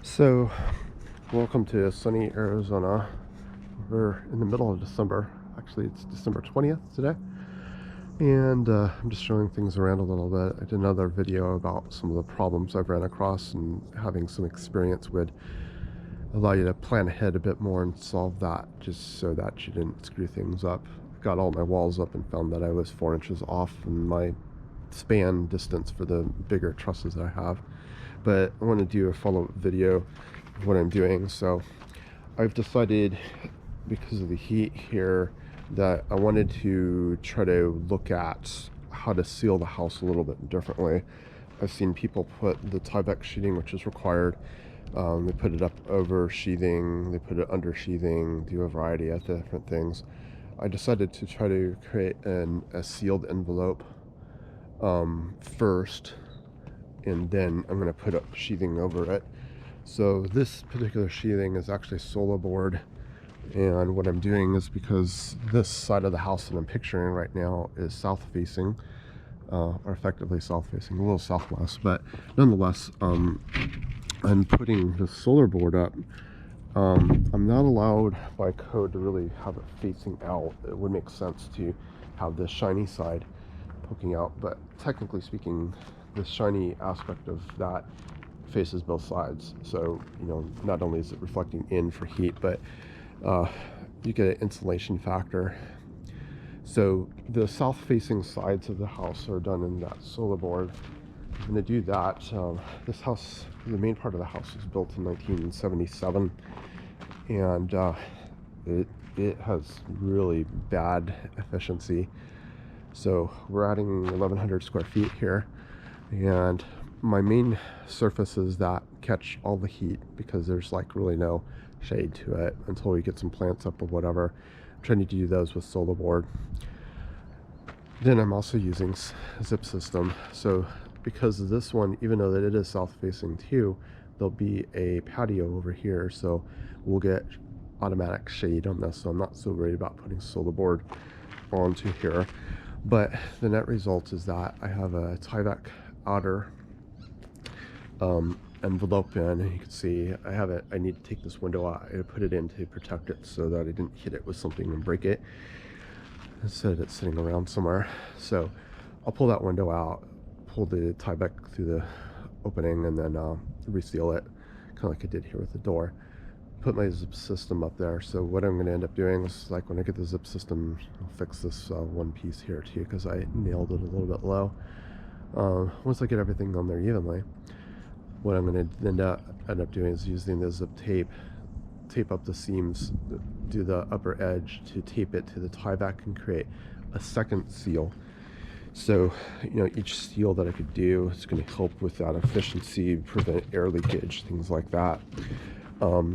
So, welcome to sunny Arizona. We're in the middle of December. Actually, it's December 20th today. And I'm just showing things around a little bit. I did another video about some of the problems I've ran across, and having some experience would allow you to plan ahead a bit more and solve that, just so that you didn't screw things up. Got all my walls up and found that I was 4 inches off in my span distance for the bigger trusses that I have. But I want to do a follow-up video of what I'm doing. So I've decided, because of the heat here, that I wanted to try to look at how to seal the house a little bit differently. I've seen people put the Tyvek sheathing, which is required. They put it up over sheathing, they put it under sheathing, do a variety of different things. I decided to try to create a sealed envelope first, and then I'm going to put up sheathing over it. So this particular sheathing is actually solo board, and what I'm doing is, because this side of the house that I'm picturing right now is south facing, or effectively south facing, a little southwest, but nonetheless, I'm putting the solar board up. I'm not allowed by code to really have it facing out. It would make sense to have the shiny side poking out, but technically speaking, the shiny aspect of that faces both sides. So, not only is it reflecting in for heat, but you get an insulation factor. So the south facing sides of the house are done in that solar board. I'm going to do that. This house, the main part of the house, was built in 1977, and it has really bad efficiency. So we're adding 1,100 square feet here, and my main surfaces that catch all the heat, because there's like really no shade to it until we get some plants up or whatever. I'm trying to do those with solar board. Then I'm also using zip system. So because this one, even though that it is south facing too, there'll be a patio over here, so we'll get automatic shade on this. So I'm not so worried about putting solar board onto here. But the net result is that I have a Tyvek outer envelope in, and you can see I have it. I need to take this window out. I put it in to protect it so that I didn't hit it with something and break it, instead it's sitting around somewhere. So I'll pull that window out, pull the Tyvek through the opening, and then reseal it, kind of like I did here with the door. Put my zip system up there. So what I'm going to end up doing is, like, when I get the zip system, I'll fix this one piece here too, because I nailed it a little bit low. Once I get everything on there evenly, what I'm going to end up doing is using the zip tape up the seams, do the upper edge to tape it to the Tyvek and create a second seal. So, each seal that I could do is going to help with that efficiency, prevent air leakage, things like that.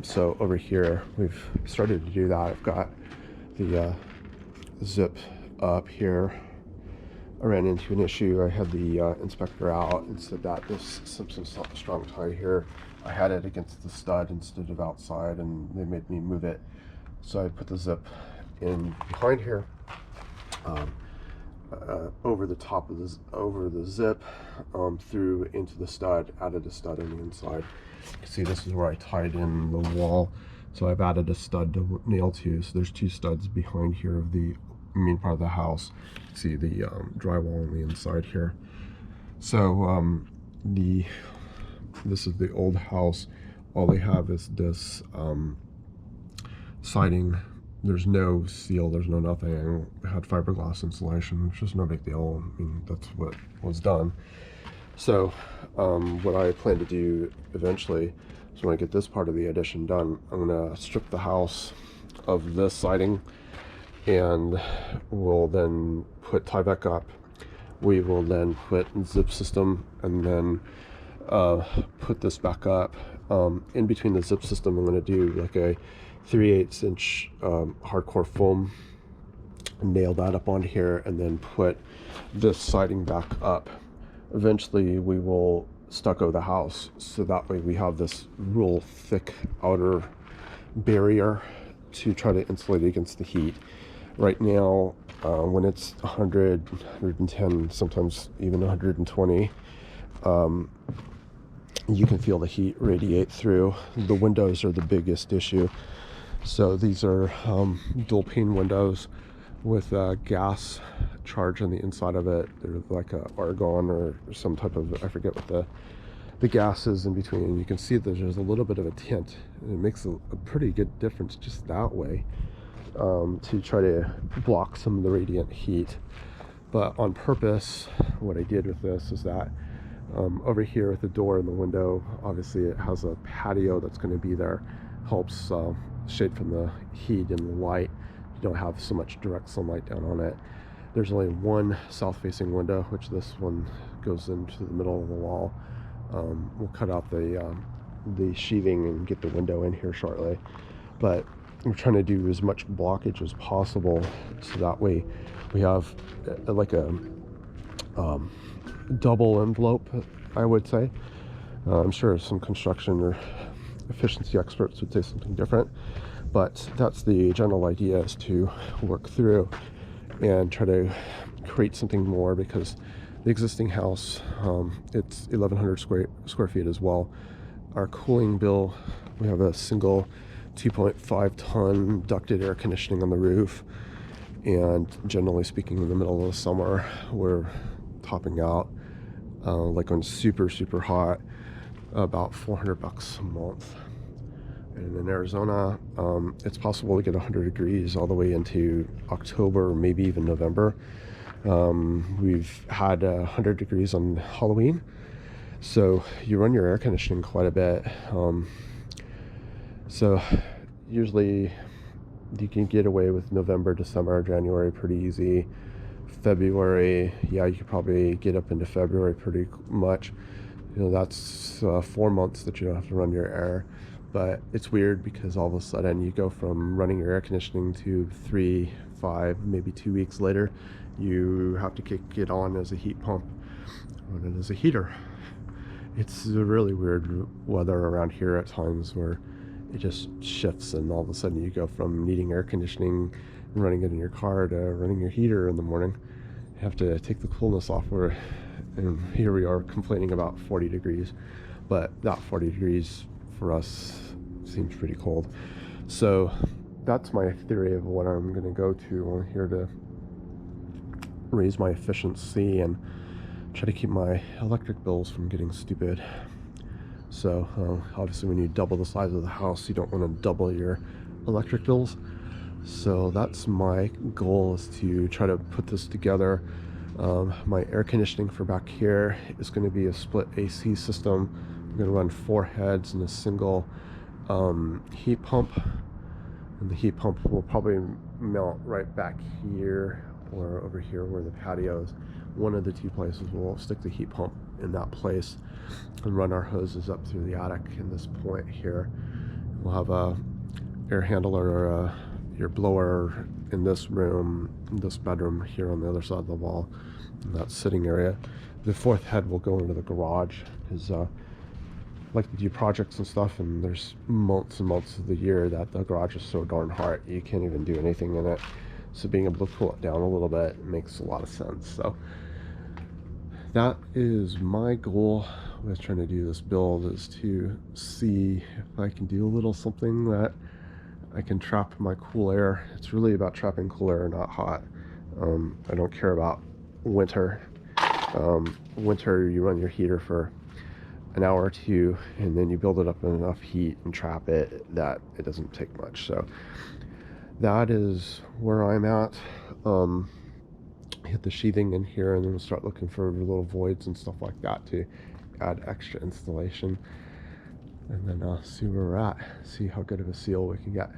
So over here, we've started to do that. I've got the zip up here. I ran into an issue. I had the inspector out and said that this Simpson strong tie here, I had it against the stud instead of outside, and they made me move it. So I put the zip in behind here, over the top of over the zip, through into the stud, added a stud on the inside. You can see this is where I tied in the wall, so I've added a stud to nail to. So there's 2 studs behind here of the main part of the house. See the drywall on the inside here. So this is the old house. All they have is this siding. There's no seal, there's no nothing. I had fiberglass insulation, which is no big deal. I mean, that's what was done. So what I plan to do eventually is, when I get this part of the addition done, I'm going to strip the house of this siding, and we'll then put Tyvek up. We will then put zip system, and then put this back up. In between the zip system, I'm going to do like a 3/8 inch hardcore foam, nail that up on here, and then put this siding back up. Eventually we will stucco the house, so that way we have this real thick outer barrier to try to insulate against the heat. Right now, when it's 100, 110, sometimes even 120, you can feel the heat radiate through. The windows are the biggest issue. So these are dual pane windows with gas charge on the inside of it. They're like a argon or some type of, I forget what the gas is in between. And you can see that there's a little bit of a tint. And it makes a pretty good difference just that way, to try to block some of the radiant heat. But on purpose, what I did with this is that over here at the door and the window, obviously it has a patio that's going to be there, helps shade from the heat and the light. You don't have so much direct sunlight down on it. There's only one south-facing window, which this one goes into the middle of the wall. We'll cut out the sheathing and get the window in here shortly. But we're trying to do as much blockage as possible, so that way we have like a double envelope, I would say. I'm sure some construction or efficiency experts would say something different, but that's the general idea, is to work through and try to create something more, because the existing house, it's 1,100 square feet as well. Our cooling bill, we have a single 2.5 ton ducted air conditioning on the roof, and generally speaking, in the middle of the summer, we're topping out, like when super hot, about $400 a month. And in Arizona, it's possible to get 100 degrees all the way into October, or maybe even November. We've had 100 degrees on Halloween, so you run your air conditioning quite a bit. So usually you can get away with November, December, January pretty easy. February, yeah, you could probably get up into February pretty much. You know, that's 4 months that you don't have to run your air. But it's weird, because all of a sudden you go from running your air conditioning to 3, 5, maybe 2 weeks later, you have to kick it on as a heat pump, run it as a heater. It's a really weird weather around here at times, where it just shifts, and all of a sudden you go from needing air conditioning and running it in your car to running your heater in the morning. You have to take the coolness off, and here we are complaining about 40 degrees, but that 40 degrees for us seems pretty cold. So that's my theory of what I'm going to go to. I'm here to raise my efficiency and try to keep my electric bills from getting stupid. So obviously when you double the size of the house, you don't want to double your electric bills. So that's my goal, is to try to put this together. My air conditioning for back here is going to be a split AC system. I'm going to run 4 heads and a single heat pump, and the heat pump will probably mount right back here or over here where the patio is. One of the 2 places we'll stick the heat pump in that place and run our hoses up through the attic in this point here. We'll have a air handler or your blower in this room, in this bedroom here on the other side of the wall, in that sitting area. The 4th head will go into the garage, because like to do projects and stuff, and there's months and months of the year that the garage is so darn hot you can't even do anything in it. So being able to cool it down a little bit makes a lot of sense. So that is my goal with trying to do this build, is to see if I can do a little something that I can trap my cool air. It's really about trapping cool air, not hot. I don't care about winter. Winter, you run your heater for an hour or 2, and then you build it up in enough heat and trap it that it doesn't take much. So that is where I'm at. Hit the sheathing in here, and then we'll start looking for little voids and stuff like that to add extra insulation, and then see where we're at, see how good of a seal we can get.